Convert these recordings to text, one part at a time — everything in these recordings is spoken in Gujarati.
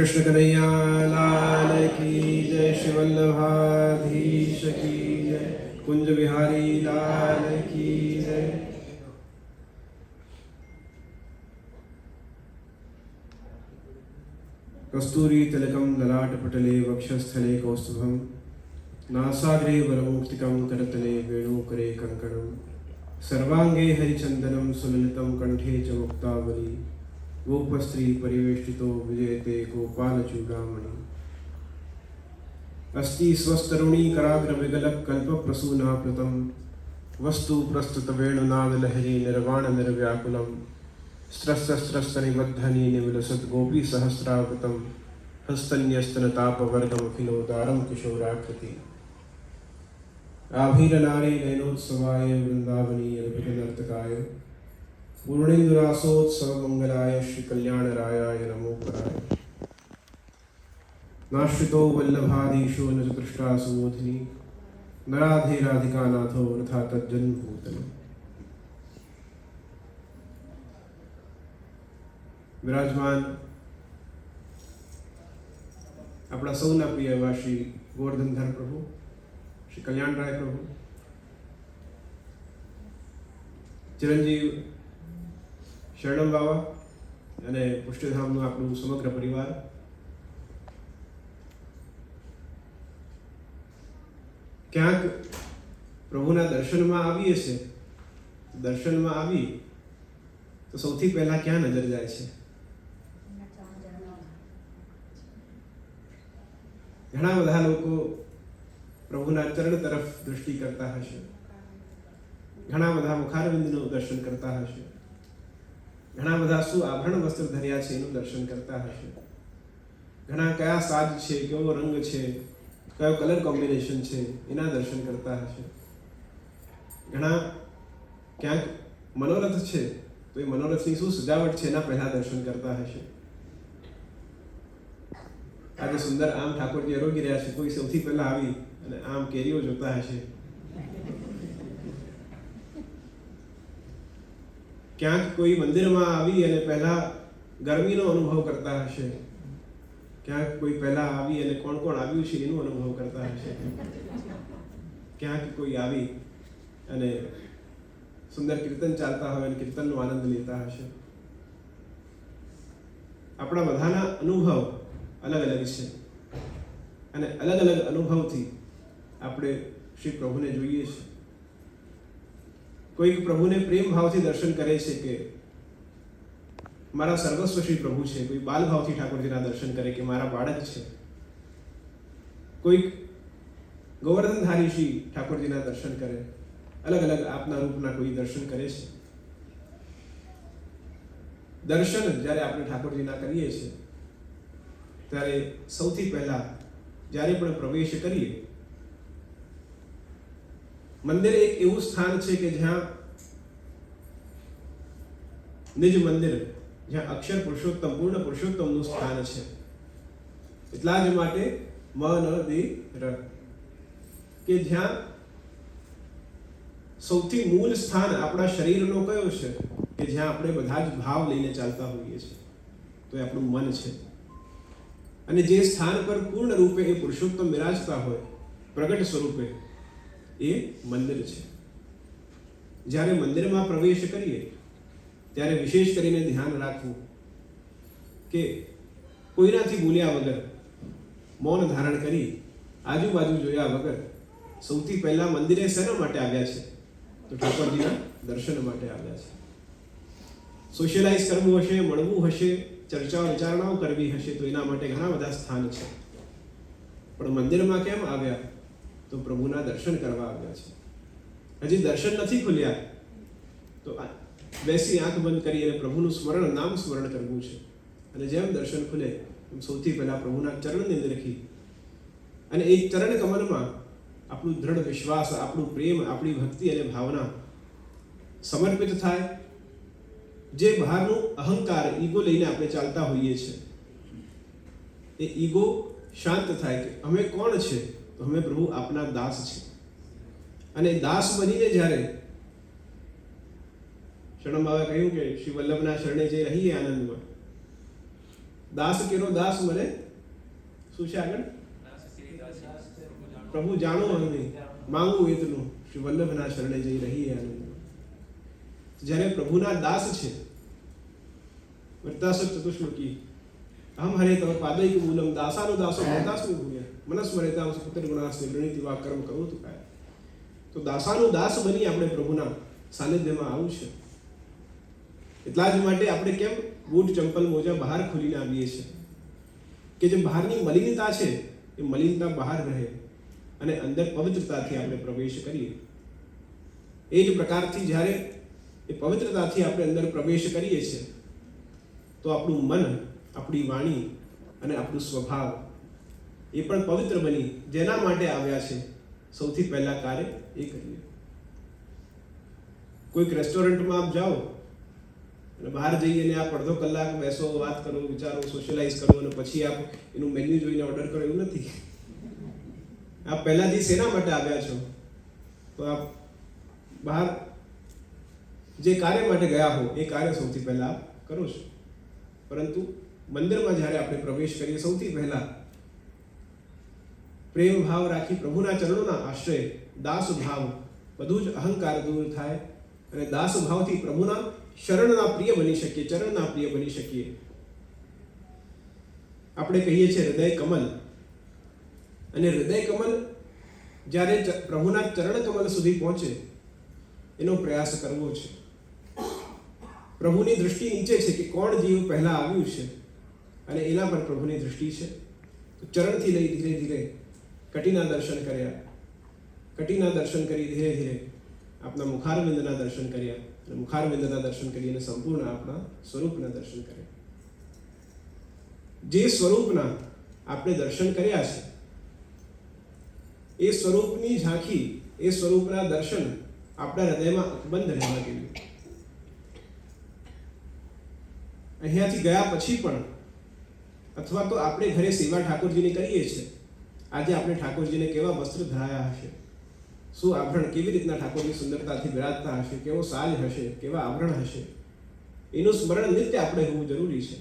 कृष्ण कन्हैया लाल की जय, श्री वल्लभाधीश की जय, कुंज बिहारी लाल की जय। कस्तूरी तिलकम ललाटपटले वक्षस्थले कौस्तुभम, नासाग्रे वरमुक्तिकं करतले वेणुकरे कंकणम, सर्वांगे हरिचंदनम सुललितं कंठे च मुक्तावली, गोपस्त्री परिवेष्टितो विजयते गोपालचूडामणि। अस्ति स्वस्तरुणी कराग्र विगलक कल्प प्रसूनाप्लुतम, वस्तु प्रस्तुत वेणुनाद लहरी निर्वाण निर्व्याकुलम, स्त्रस्तस्त्रस्तनिबद्धनी निविलसत् गोपी सहस्रावृतम, हस्तन्यस्तनतापवर्गमखिलोदारं किशोराकृति। आभीरनारे नयनोत्सवाय वृंदावनीय नर्तकाय, पूर्णेन्दुरासोत्सव मंगलाय श्री कल्याणरायाय नमो कराय। नाश्रितो वल्लभाधीशो न चतुष्टासुबोधिनी, नराधे राधिकानाथो वृथा तज्जन्मभूतले। विराजमान अपना सौना प्रिय एवा श्री गोवर्धनधर प्रभु, श्री कल्याणराय प्रभु, चिरंजीव शरणम बाबा અને પુષ્ટિધામનું આપણું સમગ્ર પરિવાર, ક્યાંક પ્રભુના દર્શનમાં આવીએ છે, દર્શનમાં આવી તો સૌથી પહેલા ક્યાં નજર જાય છે? ઘણા બધા લોકો પ્રભુના ચરણ તરફ દૃષ્ટિ કરતા હશે, ઘણા બધા મુખારવિંદનું દર્શન કરતા હશે, ઘણા બધા શું આભરણ વસ્ત્ર ધર્યા છે એનું દર્શન કરતા હશે, ઘણા કયા સાજ છે, કેવો રંગ છે, કયો કલર કોમ્બિનેશન છે એના દર્શન કરતા હશે, ઘણા ક્યાંક મનોરથ છે તો એ મનોરથની શું સજાવટ છે એના પહેલા દર્શન કરતા હશે। આજે સુંદર આમ ઠાકોરજી આરોગી રહ્યા છે, કોઈ સૌથી પહેલા આવી અને આમ કેરીઓ જોતા હશે, ક્યાંક કોઈ મંદિરમાં આવી અને પહેલા ગરમીનો અનુભવ કરતા હશે, ક્યાંક કોઈ પહેલા આવી અને કોણ કોણ આવ્યું છે એનો અનુભવ કરતા હશે, ક્યાંક કોઈ આવી અને સુંદર કીર્તન ચાલતા હોય અને કીર્તનનો આનંદ લેતા હશે। આપણા બધાના અનુભવ અલગ અલગ છે અને અલગ અલગ અનુભવથી આપણે શ્રી પ્રભુને જોઈએ છીએ। कोई प्रभु ने प्रेम भाव से दर्शन करे छे के मारा सर्वस्व श्री प्रभु छे, कोई बाल भाव थी ठाकुर जी ना दर्शन करे के मारा बाळक छे, कोई गोवर्धनधारी श्री ठाकुर जी ना दर्शन करे, अलग अलग आपना रूपना कोई दर्शन करे छे। दर्शन જ્યારે આપણે ઠાકોરજી ના કરીએ છીએ ત્યારે સૌથી પહેલા જ્યારે પણ પ્રવેશ કરીએ, મંદિર એક એવું સ્થાન છે કે જ્યાં નિજ મંદિર, જ્યાં અક્ષર પુરુષોત્તમ પૂર્ણ પુરુષોત્તમનું સ્થાન છે। એટલા જ માટે મંદિર કે જ્યાં સૌથી મૂળ સ્થાન આપણા શરીરનો કયો છે કે જ્યાં આપણે બધા જ ભાવ લઈને ચાલતા હોઈએ છીએ તો એ આપણું મન છે। અને જે સ્થાન પર પૂર્ણ રૂપે એ પુરુષોત્તમ બિરાજતા હોય પ્રગટ સ્વરૂપે એ મંદિર છે। જ્યારે મંદિરમાં પ્રવેશ કરીએ ત્યારે વિશેષ કરીને ધ્યાન રાખવું કે કોઈનાથી બોલ્યા વગર, મૌન ધારણ કરી, આજુબાજુ જોયા વગર સૌથી પહેલા મંદિરે શેના માટે આવ્યા છે? તો ઠાકોરજીના દર્શન માટે આવ્યા છે। સોશિયલાઇઝ કરવું હશે, મળવું હશે, ચર્ચાઓ વિચારણાઓ કરવી હશે તો એના માટે ઘણા બધા સ્થાન છે, પણ મંદિરમાં કેમ આવ્યા? તો પ્રભુના દર્શન કરવા આવ્યા છે। હજી દર્શન નથી ખુલ્યા તો બેસી આંખ બંધ કરી અને પ્રભુનું સ્મરણ, નામ સ્મરણ કરવું છે। અને જેમ દર્શન ખુલે એમ સૌથી પહેલા પ્રભુના ચરણની અંદર રાખી અને એ ચરણ કમલમાં આપણું દૃઢ વિશ્વાસ, આપણું પ્રેમ, આપણી ભક્તિ અને ભાવના સમર્પિત થાય। જે બહારનું અહંકાર, ઈગો લઈને આપણે ચાલતા હોઈએ છીએ એ ઈગો શાંત થાય કે અમે કોણ છે? તો અમે પ્રભુ આપના દાસ છે। અને દાસ બનીને જ્યારે શરણ બાબા કહ્યું કે શ્રી વલ્લભના શરણે જે રહીએ આનંદમાં, દાસ કેરો દાસ મને શું છે આગળ? પ્રભુ જાણો અમે માંગું એટલું શ્રી વલ્લભના શરણે જઈ રહી આનંદ. જ્યારે પ્રભુના દાસ છે, વર્તાસક ચતુશ્લોકી અહમ હરે તવ પાદૈક મૂલમ દાસાનો દાસો ભરતાસ્મી ભૂયા મનસ્મરેતામ સુપુત્ર ગુણાસ્મી ગૃણીતિ વા કર્મ કરો તું કાય. તો દાસાનું દાસ બની આપણે પ્રભુના સાનિધ્યમાં આવું છે. એટલા જ માટે આપણે કેમ બૂટ ચંપલ મોજા બહાર ખોલીને આવીએ છીએ કે જે બહારની મલિનતા છે એ મલિનતા બહાર રહે અને અંદર પવિત્રતાથી આપણે પ્રવેશ કરીએ. એ જ પ્રકારથી જ્યારે એ પવિત્રતાથી આપણે અંદર પ્રવેશ કરીએ છીએ તો આપણું મન, આપણી વાણી અને આપણું સ્વભાવ એ પણ પવિત્ર બની જેના માટે આવ્યા છે સૌથી પહેલા કાર્ય એ કરીએ. કોઈક રેસ્ટોરન્ટમાં આપ જાઓ અને બહાર જઈને આપ અડધો કલાક બેસો, વાત કરો, વિચારો, સોશિયલાઇઝ કરો અને પછી આપ એનું મેન્યુ જોઈને ઓર્ડર કરો, એવું નથી. આપ પહેલાથી શેના માટે આવ્યા છો? તો આપ બહાર જે કાર્ય માટે ગયા હો એ કાર્ય સૌથી પહેલા આપ કરો છો. પરંતુ મંદિરમાં જ્યારે આપણે પ્રવેશ કરીએ સૌથી પહેલા પ્રેમ ભાવ રાખી પ્રભુના ચરણોના આશ્રય, દાસ ભાવ, બધું જ અહંકાર દૂર થાય અને દાસ ભાવથી પ્રભુના શરણના પ્રિય બની શકીએ, ચરણના પ્રિય બની શકીએ. આપણે કહીએ છીએ હૃદય કમલ, અને હૃદય કમલ જ્યારે પ્રભુના ચરણ કમલ સુધી પહોંચે એનો પ્રયાસ કરવો છે. પ્રભુની દૃષ્ટિ નીચે છે કે કોણ જીવ પહેલા આવ્યું છે અને એના પર પ્રભુની દૃષ્ટિ છે. તો ચરણથી લઈ ધીરે ધીરે કટીના દર્શન કર્યા, કટીના દર્શન કરી ધીરે ધીરે આપણા મુખારવિંદના દર્શન કર્યા અને મુખારવિંદના દર્શન કરી અને સંપૂર્ણ આપણા સ્વરૂપના દર્શન કર્યા. જે સ્વરૂપના આપણે દર્શન કર્યા છે એ સ્વરૂપની ઝાંખી, એ સ્વરૂપના દર્શન આપણા હૃદયમાં અકબંધ રહેવા જોઈએ. અહીંયાથી ગયા પછી પણ અથવા તો આપણે ઘરે સેવા ઠાકોરજીની કરીએ છીએ, આજે આપણે ઠાકોરજીને કેવા વસ્ત્ર ધરાયા હશે, શું આભરણ, કેવી રીતના ઠાકોરની સુંદરતાથી બિરાજતા હશે, કેવો સાજ હશે, કેવા આભરણ હશે, એનું સ્મરણ નિત્ય આપણે હોવું જરૂરી છે.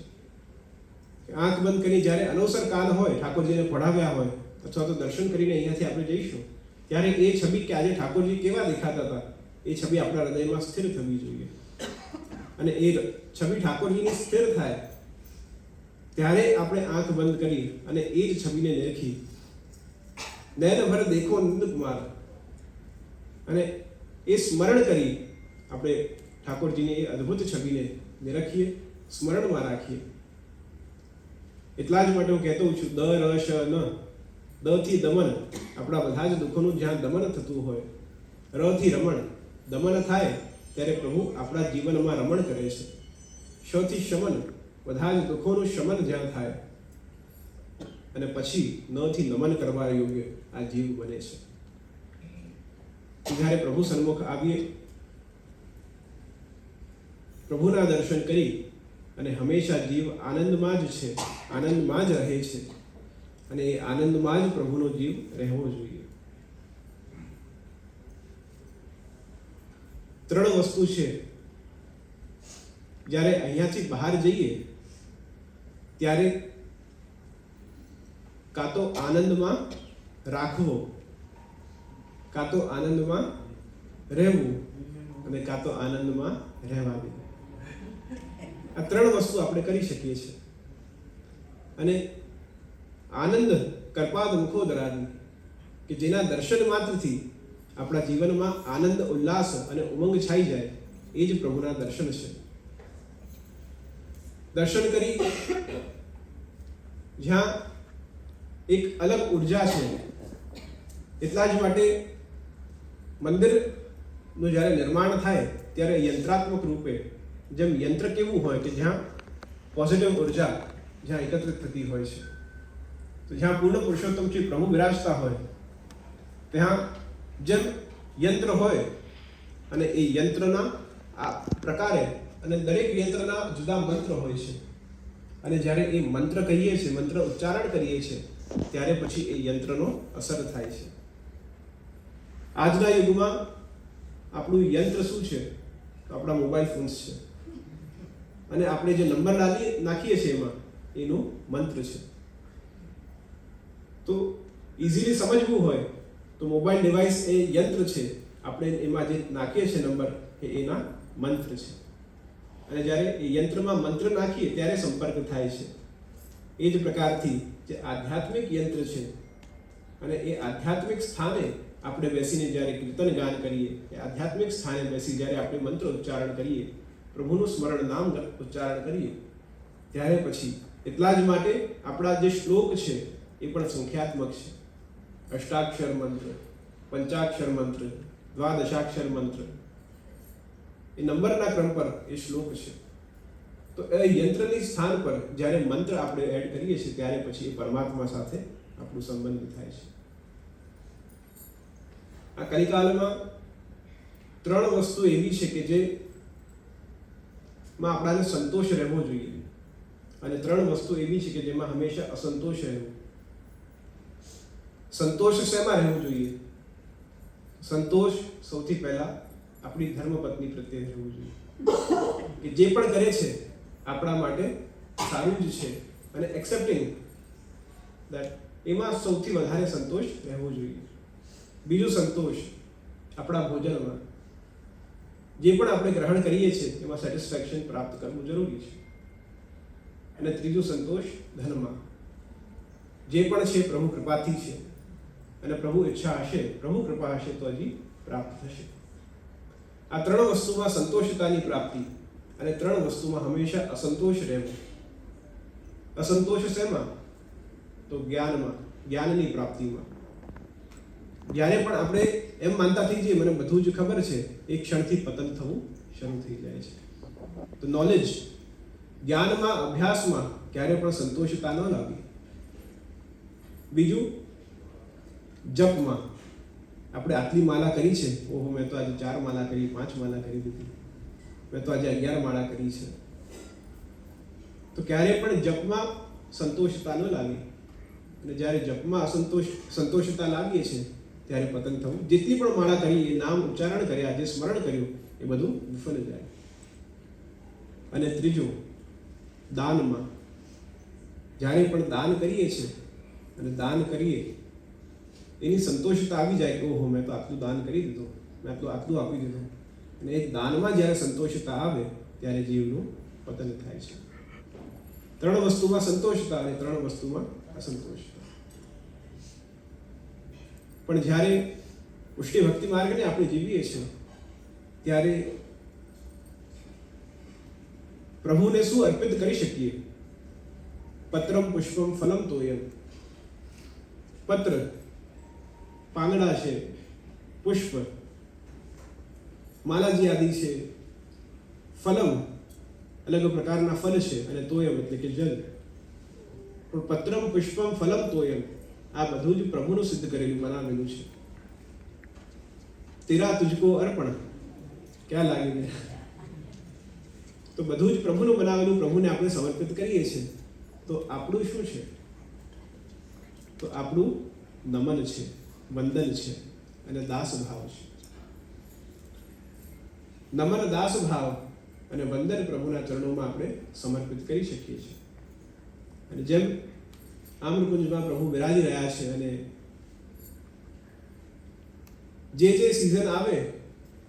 આંખ બંધ કરી જ્યારે અનવસર કાલ હોય, ઠાકોરજીને પઢાવ્યા હોય અથવા તો દર્શન કરીને અહીંયાથી આપણે જઈશું ત્યારે એ છબી કે આજે ઠાકોરજી કેવા દેખાતા હતા એ છબી આપણા હૃદયમાં સ્થિર થવી જોઈએ. અને એ છબી ઠાકોરજીની સ્થિર થાય ત્યારે આપણે આંખ બંધ કરી અને એ જ છબીને નિરખી નયન ભર દેખો નંદકુમાર અને એ સ્મરણ કરી આપણે ઠાકોરજીની એ અદ્ભુત છબીને નિરખીએ, સ્મરણમાં રાખીએ. એટલા જ માટે હું કહેતો છું દ ર શ ન, દ થી દમન, આપણા બધા જ દુઃખોનું જ્યાં દમન થતું હોય, ર થી રમણ, દમન થાય ત્યારે પ્રભુ આપણા જીવનમાં રમણ કરે છે. શ થી શમન, બધા જ દુઃખોનું શમન જ્યાં થાય અને પછી ન થી નમન કરવા યોગ્ય આ જીવ બને છે. જ્યારે પ્રભુ સન્મુખ આવીએ, પ્રભુના દર્શન કરી અને હંમેશા જીવ આનંદમાં જ છે, આનંદમાં જ રહે છે અને એ આનંદમાં જ પ્રભુનો જીવ રહેવો જોઈએ. ત્રણ વસ્તુ છે જ્યારે અહીંયાથી બહાર જઈએ ત્યારે કાં તો આનંદમાં રાખવો, કાં તો આનંદમાં રહેવું અને કાં તો આનંદમાં રહેવા દેવું. આ ત્રણ વસ્તુ આપણે કરી શકીએ છીએ. અને આનંદ કરપાદ મુખોદરાદી, કે જેના દર્શન માત્રથી આપણા જીવનમાં આનંદ, ઉલ્લાસ અને ઉમંગ છાઈ જાય, એ જ પ્રભુના દર્શન છે. દર્શન કરી જ્યાં એક અલગ ઉર્જા છે. એટલા જ માટે મંદિરનું જ્યારે નિર્માણ થાય ત્યારે યંત્રાત્મક રૂપે, જેમ યંત્ર કેવું હોય કે જ્યાં પોઝિટિવ ઉર્જા જ્યાં એકત્રિત થતી હોય છે, તો જ્યાં પૂર્ણ પુરુષોત્તમ શ્રી પ્રભુ બિરાજતા હોય ત્યાં જેમ યંત્ર હોય અને એ યંત્રના આ પ્રકારે અને દરેક યંત્રના જુદા મંત્ર હોય છે અને જ્યારે એ મંત્ર કહીએ છીએ, મંત્ર ઉચ્ચારણ કરીએ છીએ ત્યારે પછી એ યંત્રનો અસર થાય છે. આજના યુગમાં આપણું યંત્ર શું છે? તો આપણા મોબાઈલ ફોન્સ છે. અને આપણે જે નંબર નાખીએ છીએ એમાં એનો મંત્ર છે. તો ઇઝીલી સમજવું હોય તો મોબાઈલ ડિવાઇસ એ યંત્ર છે, આપણે એમાં જે નાખીએ છીએ નંબર એ એના મંત્ર છે. અને જ્યારે એ યંત્રમાં મંત્ર નાખીએ ત્યારે સંપર્ક થાય છે. એ જ પ્રકારથી જે આધ્યાત્મિક યંત્ર છે અને એ આધ્યાત્મિક સ્થાને આપણે બેસીને જ્યારે કીર્તન ગાન કરીએ, એ આધ્યાત્મિક સ્થાને બેસી જ્યારે આપણે મંત્ર ઉચ્ચારણ કરીએ, પ્રભુનું સ્મરણ નામ ઉચ્ચારણ કરીએ, ત્યારે પછી એટલા જ માટે આપણા જે શ્લોક છે એ પણ સંખ્યાત્મક છે. અષ્ટાક્ષર મંત્ર, પંચાક્ષર મંત્ર, દ્વાદશાક્ષર મંત્ર, એ નંબરના ક્રમ પર એ શ્લોક છે. તો એ યંત્રની સ્થાન પર જ્યારે મંત્ર આપણે એડ કરીએ છીએ ત્યારે પછી એ પરમાત્મા સાથે આપણું સંબંધ થાય છે. આ કલિકાલમાં 3 વસ્તુ એવી છે કે જે માં આપણાને સંતોષ રહેવો જોઈએ, અને 3 વસ્તુ એવી છે કે જેમાં હંમેશા અસંતોષ રહેવો. સંતોષ શેમાં રહેવું જોઈએ? સંતોષ સૌથી પહેલા આપણી ધર્મપત્ની પ્રત્યે રહેવું જોઈએ કે જે પણ કરે છે આપણા માટે સારું જ છે, અને એક્સેપ્ટિંગ દેટ, એમાં સૌથી વધારે સંતોષ રહેવો જોઈએ. બીજું સંતોષ આપણા ભોજનમાં, જે પણ આપણે ગ્રહણ કરીએ છીએ એમાં સેટિસ્ફેક્શન પ્રાપ્ત કરવું જરૂરી છે. અને ત્રીજું સંતોષ ધનમાં, જે પણ છે પ્રભુ કૃપાથી છે, અને પ્રભુ ઈચ્છા હશે, પ્રભુ કૃપા હશે તો હજી પ્રાપ્ત થશે. આ 3 વસ્તુમાં સંતોષતાની પ્રાપ્તિ, અને 3 વસ્તુમાં હંમેશા અસંતોષ રહેવો. અસંતોષ શેમાં? તો જ્ઞાનમાં, જ્ઞાનની પ્રાપ્તિમાં. જ્યારે પણ આપણે એમ માનતા થઈ જઈએ મને બધું જ ખબર છે, એક ક્ષણથી પતન થવું શરૂ થઈ જાય છે. તો નોલેજ, જ્ઞાનમાં, અભ્યાસમાં ક્યારે પણ સંતોષતા ન લાવી. બીજું, જપમાં આપણે આટલી માળા કરી છે, ઓહો મેં તો આજે 4 માળા કરી, 5 માળા કરી દીધી, મેં તો આજે 11 માળા કરી છે. તો ક્યારે પણ જપમાં સંતોષતા ન લાવી. અને જ્યારે જપમાં સંતોષતા લાવીએ છીએ ત્યારે પતન થવું. જેટલી પણ માળા કરી, એ નામ ઉચ્ચારણ કર્યા, જે સ્મરણ કર્યું એ બધું વિફળ જાય. અને ત્રીજું, દાનમાં, જ્યારે પણ દાન કરીએ છીએ અને દાન કરીએ એની સંતોષતા આવી જાય, ઓહો મેં તો આટલું દાન કરી દીધું, મેં આટલું આપી દીધું. અને એ દાનમાં જ્યારે સંતોષતા આવે ત્યારે જીવનું પતન થાય છે. 3 વસ્તુમાં સંતોષતા અને 3 વસ્તુમાં અસંતોષતા. પણ જ્યારે પુષ્ટિ ભક્તિ માર્ગને આપણે જીવીએ છીએ ત્યારે પ્રભુને શું અર્પિત કરી શકીએ? પત્રમ પુષ્પમ ફલમ તોયમ. પત્ર, પાંદડા છે, પુષ્પ, માલાજી આદિ છે, ફલમ અલગ પ્રકારના ફલ છે, અને તોયમ એટલે કે જલ. પણ પત્રમ પુષ્પમ ફલમ તોયમ, આ બધું જ પ્રભુનું સિદ્ધ કરેલું, બનાવેલું છે. તેરા તુજકો અર્પણ, ક્યાં લાગી ગયા? તો બધું જ પ્રભુનું બનાવેલું, પ્રભુને આપણે સમર્પિત કરીએ છીએ. તો આપણું શું છે? તો આપણું નમન છે, વંદન છે, અને દાસ ભાવ છે. નમન, દાસ ભાવ અને વંદન પ્રભુના ચરણોમાં આપણે સમર્પિત કરી શકીએ છીએ. અને જેમ આમ્રકુંજમાં પ્રભુ બિરાજી રહ્યા છે, અને જે સિઝન આવે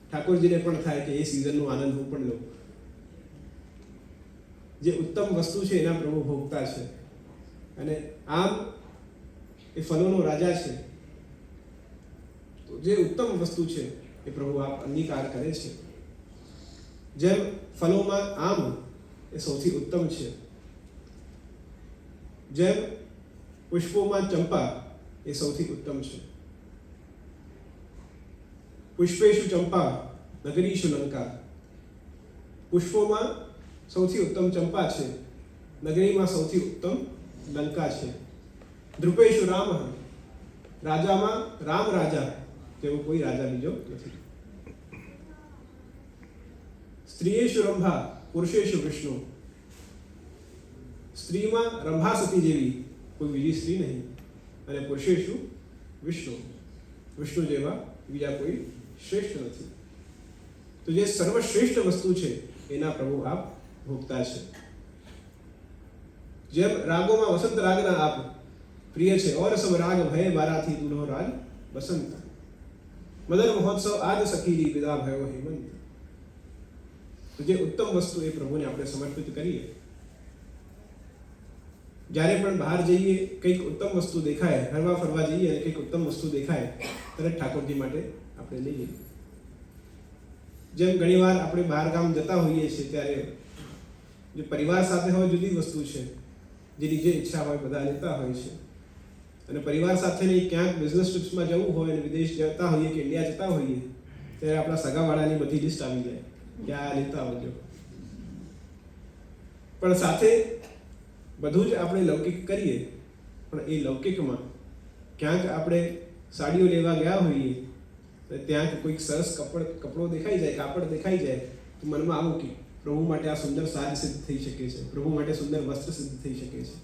ઠાકોરજીને પણ થાય કે એ સિઝનનો આનંદ હું પણ લઉં. જે ઉત્તમ વસ્તુ છે એના પ્રભુ ભોગતા છે. અને આમ એ ફલોનો રાજા છે, તો જે ઉત્તમ વસ્તુ છે એ પ્રભુ આપ અંગીકાર કરે છે. જેમ ફલોમાં આમ એ સૌથી ઉત્તમ છે, જેમ પુષ્પોમાં ચંપા એ સૌથી ઉત્તમ છે. પુષ્પેશુ ચંપા નગરીશુ લંકા. પુષ્પોમાં સૌથી ઉત્તમ ચંપા છે, નગરીમાં સૌથી ઉત્તમ લંકા છે. ધ્રુપેશુ રામ, રાજામાં રામ રાજા જેવો કોઈ રાજા બીજો નથી. સ્ત્રીએશુ રંભા, પુરુષેશુ વિષ્ણુ. સ્ત્રીમાં રંભા સતી જેવી કોઈ બીજી સ્ત્રી નહીં, અને પુરુષેશુ વિષ્ણુ, વિષ્ણુ જેવા બીજા કોઈ શ્રેષ્ઠ નથી. તો જે સર્વશ્રેષ્ઠ વસ્તુ છે એના પ્રભુ આપ ભોગતા છે. જેમ રાગોમાં વસંત રાગના આપ પ્રિય છે, ઓર સબ રાગ ભય બારાથી દુલ્હો રાગ વસંત, મદન મહોત્સવ આજ સખીની વિદા ભયો હેમંત. તો જે ઉત્તમ વસ્તુ એ પ્રભુને આપણે સમર્પિત કરીએ. જ્યારે પણ બહાર જઈએ, કંઈક ઉત્તમ વસ્તુ દેખાય, હરવા ફરવા જઈએ અને કંઈક ઉત્તમ વસ્તુ દેખાય, તરત ઠાકોરજી માટે આપણે લઈએ. જેમ ઘણીવાર આપણે બહાર ગામ જતા હોઈએ છીએ ત્યારે જે પરિવાર સાથે હોય જુદી વસ્તુ છે, જેની જે ઈચ્છા હોય બધા લેતા હોય છે. અને પરિવાર સાથે નહીં, ક્યાંક બિઝનેસ ટ્રીપ્સમાં જવું હોય અને વિદેશ જતા હોઈએ કે ઇન્ડિયા જતા હોઈએ, ત્યારે આપણા સગાવાળાની બધી લિસ્ટ આવી જાય કે આ લેતા આવજો. પણ સાથે બધું જ આપણે લૌકિક કરીએ, પણ એ લૌકિકમાં ક્યાંક આપણે સાડીઓ લેવા ગયા હોઈએ તો ત્યાં કોઈક સરસ કપડો દેખાઈ જાય, કાપડ દેખાઈ જાય, તો મનમાં આવું કે પ્રભુ માટે આ સુંદર સાજ સિદ્ધ થઈ શકે છે, પ્રભુ માટે સુંદર વસ્ત્ર સિદ્ધ થઈ શકે છે.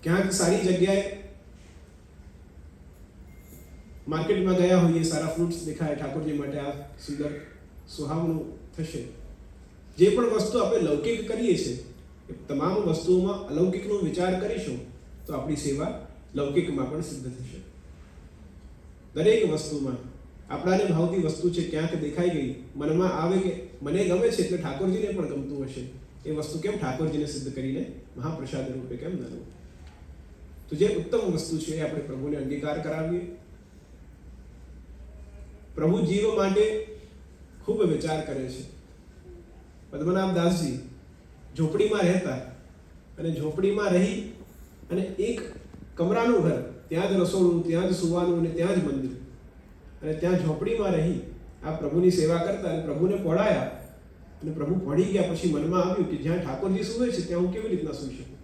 ક્યાંક સારી જગ્યાએ માર્કેટમાં ગયા હોઈએ, સારા ફ્રૂટ્સ દેખાય, ઠાકોરજી માટે આ સુંદર સુહાવનું થશે. જે પણ વસ્તુ આપણે લૌકિક કરીએ છીએ, એ તમામ વસ્તુઓમાં અલૌકિકનો વિચાર કરીશું તો આપણી સેવા લૌકિકમાં પણ સિદ્ધ થશે. દરેક વસ્તુમાં આપણાને ભાવતી વસ્તુ છે, ક્યાંક દેખાઈ ગઈ, મનમાં આવે કે મને ગમે છે એટલે ઠાકોરજીને પણ ગમતું હશે, એ વસ્તુ કેમ ઠાકોરજીને સિદ્ધ કરીને મહાપ્રસાદ રૂપે કેમ ન લઉં? તો જે ઉત્તમ વસ્તુ છે એ આપણે પ્રભુને અંગીકાર કરાવીએ. પ્રભુ જીવ માટે ખૂબ વિચાર કરે છે. પદ્મનાભ દાસજી ઝોપડીમાં રહેતા અને ઝોપડીમાં રહી અને એક કમરાનું ઘર, ત્યાં જ રસોડું, ત્યાં જ સુવાનું અને ત્યાં જ મંદિર, અને ત્યાં ઝોપડીમાં રહી આ પ્રભુની સેવા કરતા અને પ્રભુને પહોળાયા. અને પ્રભુ પહોળી ગયા પછી મનમાં આવ્યું કે જ્યાં ઠાકોરજી સૂવે છે ત્યાં હું કેવી રીતના સૂઈ શકું?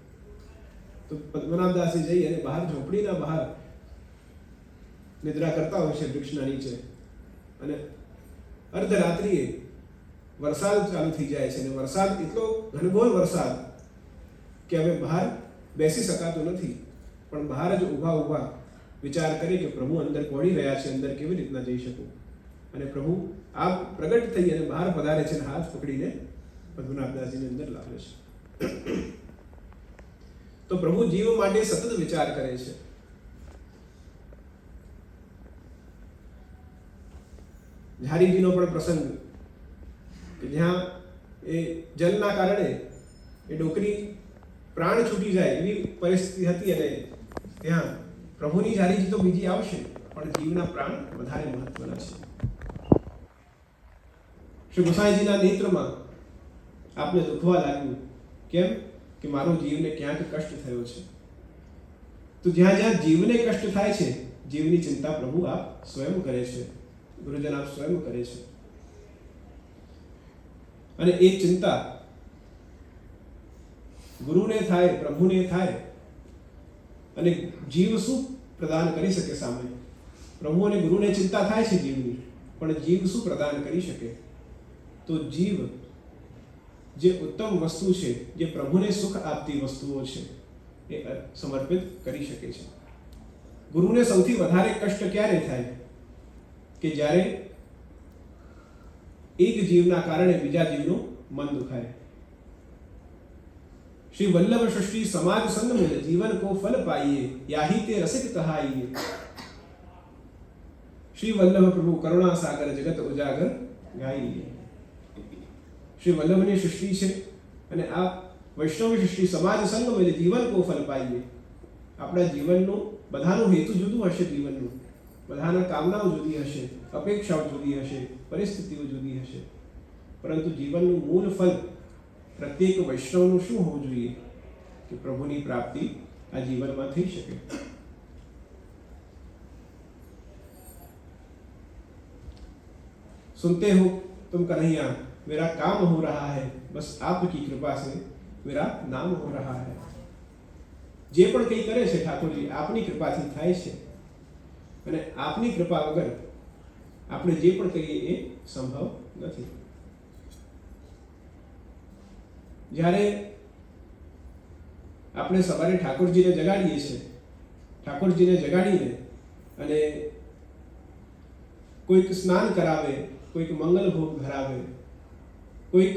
તો પદ્મનાભદાસજી જઈ અને બહાર ઝોપડીના બહાર નિદ્રા કરતા હોય છે વૃક્ષના નીચે, અને અર્ધરાત્રિએ વરસાદ ચાલુ થઈ જાય છે, અને વરસાદ એટલો ઘનઘોર વરસાદ કે હવે બહાર બેસી શકાતું નથી, પણ બહાર જ ઊભા વિચાર કરી કે પ્રભુ અંદર પહોળી રહ્યા છે, અંદર કેવી રીતના જઈ શકું? અને પ્રભુ આપ પ્રગટ થઈ અને બહાર પધારે છે અને હાથ પકડીને પદ્મનાભદાસજીને અંદર લાવે છે. તો પ્રભુ જીવ માટે સતત વિચાર કરે છે. ઝારીજીનો પણ પ્રસંગ કે જ્યાં એ જલના કારણે એ ડોકરી પ્રાણ છૂટી જાય એવી પરિસ્થિતિ હતી, અને ત્યાં પ્રભુની ઝારીજી તો બીજી આવશે, પણ જીવના પ્રાણ વધારે મહત્વના છે. શ્રી ગોસાઈજીના નેત્રમાં આપને દુખવા લાગ્યું. કેમ? કે મારો જીવને ક્યાંક કષ્ટ થયો છે. તો જ્યાં જ્યાં જીવને કષ્ટ થાય છે, જીવની ચિંતા પ્રભુ આપ સ્વયં કરે છે, ગુરુજન આપ સ્વયં કરે છે. અને એ ચિંતા ગુરુને થાય, પ્રભુને થાય, અને જીવ શું પ્રદાન કરી શકે સામે? પ્રભુ અને ગુરુને ચિંતા થાય છે જીવની, પણ જીવ શું પ્રદાન કરી શકે? તો જીવ જે ઉત્તમ વસ્તુ છે, જે પ્રભુને સુખ આપતી વસ્તુઓ છે, એ સમર્પિત કરી શકે છે. ગુરુને સૌથી વધારે કષ્ટ ક્યારે થાય? કે જ્યારે એક જીવના કારણે બીજા જીવનું મન દુખાય. श्री वल्लभ सृष्टि समाज संग मिल जीवन को फल पाइए, याही ते रसिक कहाइए. श्री वल्लभ प्रभु करुणा सागर जगत उजागर गाइए. श्री वल्लभની સૃષ્ટિ છે અને આ વૈષ્ણવ સૃષ્ટિ સમાજ સંગ મિલ જીવન को फल पाइए. આપણા જીવનનું બધાનું હેતુ જુદું હશે, જીવનનું બધાના કામનાઓ જુદી હશે, અપેક્ષાઓ જુદી હશે, પરિસ્થિતિઓ જુદી હશે, પરંતુ જીવનનું મૂળ ફલ પ્રત્યેક વૈષ્ણવનું શું હોવું જોઈએ? કે પ્રભુની પ્રાપ્તિ આ જીવનમાં થઈ શકે. सुनते हो तुम कन्हैया, मेरा काम हो रहा है, बस आपकी कृपा से मेरा नाम हो रहा है. જે પણ કંઈ કરે છે ઠાકોરજી આપની કૃપાથી થાય છે, અને આપની કૃપા વગર આપણે જે પણ કરીએ એ સંભવ નથી. જ્યારે આપણે સવારે ઠાકોરજીને જગાડીએ છીએ, ઠાકોરજીને જગાડીને અને કોઈક સ્નાન કરાવે, કોઈક મંગલ ભોગ ધરાવે, કોઈક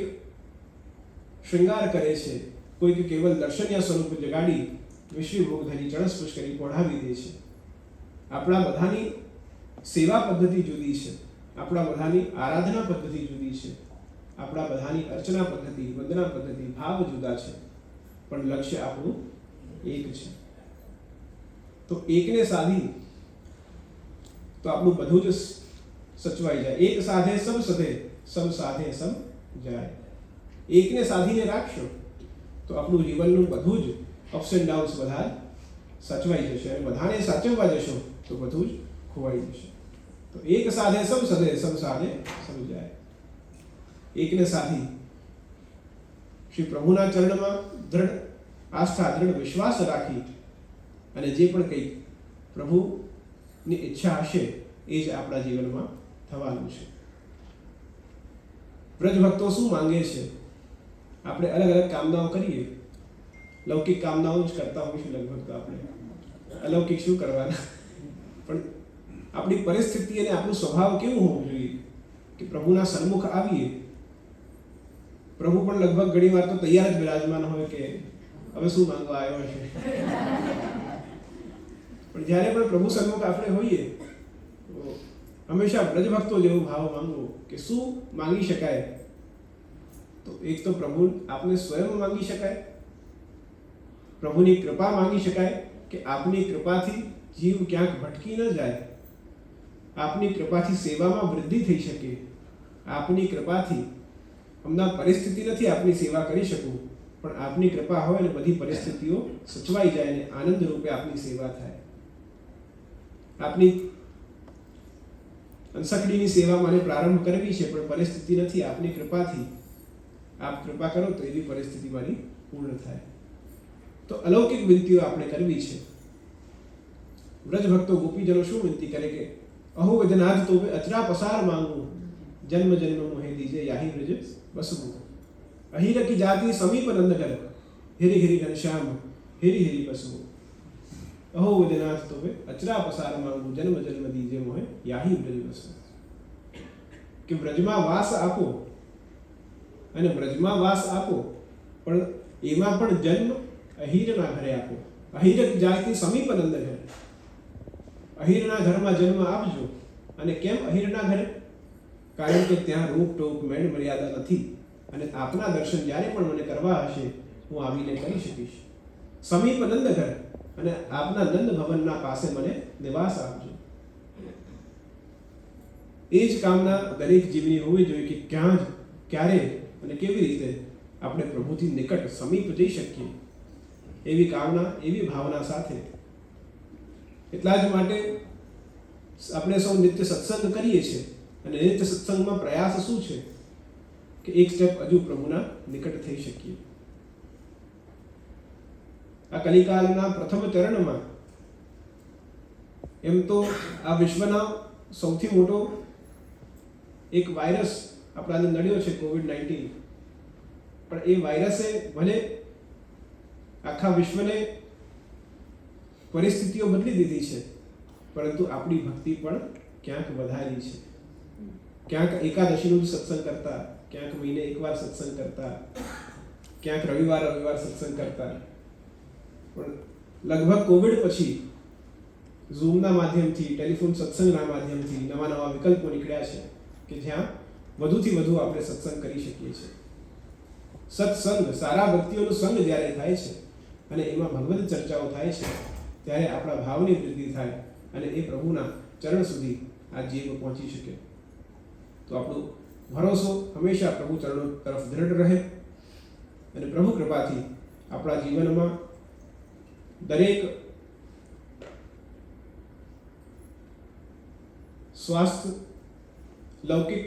શૃંગાર કરે છે, કોઈક કેવલ દર્શનીય સ્વરૂપ જગાડી વિશ્વ ભોગધરી ચણસ્પર્શ કરી પોઢાવી દે છે. આપણા બધાની સેવા પદ્ધતિ જુદી છે, આપણા બધાની આરાધના પદ્ધતિ જુદી છે, આપણા બધાની અર્ચના પદ્ધતિ, વંદના પદ્ધતિ, ભાવ જુદા છે, પણ લક્ષ્ય આપણું એક છે. તો એકને સાધી તો આપણું બધું જ સચવાઈ જાય. એક સાધે સબ સધે, સબ સાધે સબ જાય. એકને સાધીને રાખશો તો આપણું જીવનનું બધું જ અપ્સ એન્ડ ડાઉન્સ બધા સચવાઈ જશે, અને બધાને સાચવવા જશો તો બધું જ ખોવાઈ જશે. તો એક સાધે સબ સધે, સબ સાધે સબ જાય. એકને સાધી શ્રી પ્રભુના ચરણમાં દ્રઢ આસ્થા, દ્રઢ વિશ્વાસ રાખી અને જે પણ કંઈ પ્રભુની ઈચ્છા હશે એ જ આપણા જીવનમાં થવાનું છે. વ્રજ ભક્તો શું માંગે છે? આપણે અલગ અલગ કામનાઓ કરીએ, લૌકિક કામનાઓ જ કરતા હોઈશું લગભગ. તો આપણે અલૌકિક શું કરવાના? પણ આપણી પરિસ્થિતિ અને આપણું સ્વભાવ કેવું હોવું જોઈએ કે પ્રભુના સન્મુખ આવીએ, પ્રભુ પણ લગભગ ઘણી વાર તો તૈયાર જ બિરાજમાન હોય કે હવે શું માંગવા આવ્યો છે. પણ જ્યારે પણ પ્રભુ સન્મુખ આપણે હોઈએ તો હંમેશા વ્રજ ભક્તો જેવો ભાવ માંગવો કે શું માંગી શકાય. તો એક તો પ્રભુ આપને સ્વયં માંગી શકાય, પ્રભુની કૃપા માંગી શકાય કે આપની કૃપાથી જીવ ક્યાંક ભટકી ન જાય, આપની કૃપાથી સેવામાં વૃદ્ધિ થઈ શકે, આપની કૃપાથી હમણાં પરિસ્થિતિ નથી આપની સેવા કરી શકું, પણ આપની કૃપા હોય અને બધી પરિસ્થિતિઓ સચવાઈ જાય અને આનંદ રૂપે આપની સેવા થાય. આપની અંશકડીની સેવા મને પ્રારંભ કરવી છે, પણ પરિસ્થિતિ નથી, આપની કૃપાથી આપ કૃપા કરો તો એવી પરિસ્થિતિ મારી પૂર્ણ થાય. તો અલૌકિક વિનંતીઓ આપણે કરવી છે. વ્રજ ભક્તો ગોપીજનો શું વિનંતી કરે કે અહો વેદનાદ તો અચરા પસાર માંગુ, જન્મ જન્મ મોહે દીજે યાહી વ્રજ બસવું. અહીર કી જાતિ સમીપ નંદ કર, હિરી હિરી ઘનશ્યામ હિરી હિરી બસવું. અહો વેદનાથ તો અચરા પસાર માંગુ, જન્મ જન્મ દીજે મોહે યાહી વ્રજ બસવું. કે વ્રજમાં વાસ આપો, અને વ્રજમાં વાસ આપો પણ એમાં પણ જન્મ અહીરના ઘરે આપો. અહીર જાતિ સમીપ નંદ ઘર, અહીરના ઘરમાં જન્મ આપજો. અને કેમ અહીરના ઘરે? કારણ કે ત્યાં રોક ટોક મેળ મર્યાદા નથી, અને આપના દર્શન જ્યારે પણ મને કરવા હશે હું આવીને કરી શકીશ. સમીપ નંદ ઘર, અને આપના નંદ ભવનના પાસે મને નિવાસ આપજો. એ જ કામના દરેક જીવની હોવી જોઈએ કે ક્યાં જ, ક્યારે અને કેવી રીતે આપણે પ્રભુથી નિકટ સમીપ જઈ શકીએ, એવી કામના, એવી ભાવના સાથે. એટલા જ માટે આપણે સૌ નિત્ય સત્સંગ કરીએ છીએ, અને નિત્ય સત્સંગમાં પ્રયાસ શું છે કે એક સ્ટેપ હજુ પ્રભુના નિકટ થઈ શકીએ. આ કલિકાલના પ્રથમ ચરણમાં એમ તો આ વિશ્વના સૌથી મોટો એક વાયરસ આપણાને નડ્યો છે, COVID-19. પણ એ વાયરસે ભલે આખા વિશ્વને પરિસ્થિતિઓ બદલી દીધી છે, પરંતુ આપણી ભક્તિ પણ ક્યાંક વધારી છે. ક્યાંક એકાદશીનું જ સત્સંગ કરતા, ક્યાંક મહિને એકવાર સત્સંગ કરતા, ક્યાંક રવિવાર સત્સંગ કરતા. પણ લગભગ કોવિડ પછી ઝૂમના માધ્યમથી, ટેલિફોન સત્સંગના માધ્યમથી નવા નવા વિકલ્પો નીકળ્યા છે કે જ્યાં વધુથી વધુ આપણે સત્સંગ કરી શકીએ છીએ. સત્સંગ, સારા વ્યક્તિઓનો સંગ જ્યારે થાય છે અને એમાં ભગવદ ચર્ચાઓ થાય છે, ત્યારે આપણા ભાવની વૃદ્ધિ થાય અને એ પ્રભુના ચરણ સુધી આ જીવ પહોંચી શકે. તો આપણો ભરોસો હંમેશા પ્રભુ ચરણો તરફ દ્રઢ રહે, અને પ્રભુ કૃપાથી આપણા જીવનમાં દરેક સ્વાસ્થ્ય, લૌકિક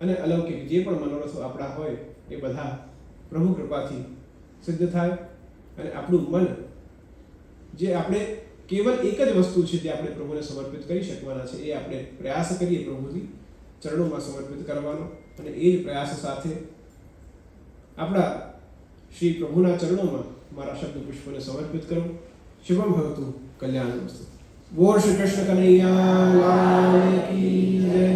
અને અલૌકિક જે પણ મનોરથો આપણા હોય એ બધા પ્રભુ કૃપાથી સિદ્ધ થાય, અને આપણું મન, જે આપણે કેવલ એક જ વસ્તુ છે જે આપણે પ્રભુને સમર્પિત કરી શકવાના છે, એ આપણે પ્રયાસ કરીએ પ્રભુથી ચરણોમાં સમર્પિત કરવાનો. અને એ જ પ્રયાસ સાથે આપણા શ્રી પ્રભુના ચરણોમાં મારા શબ્દ પુષ્પને સમર્પિત કરું. શુભમ ભવતુ, કલ્યાણમસ્તુ. બોલ શ્રી કૃષ્ણ કનૈયા લાલ કી જય.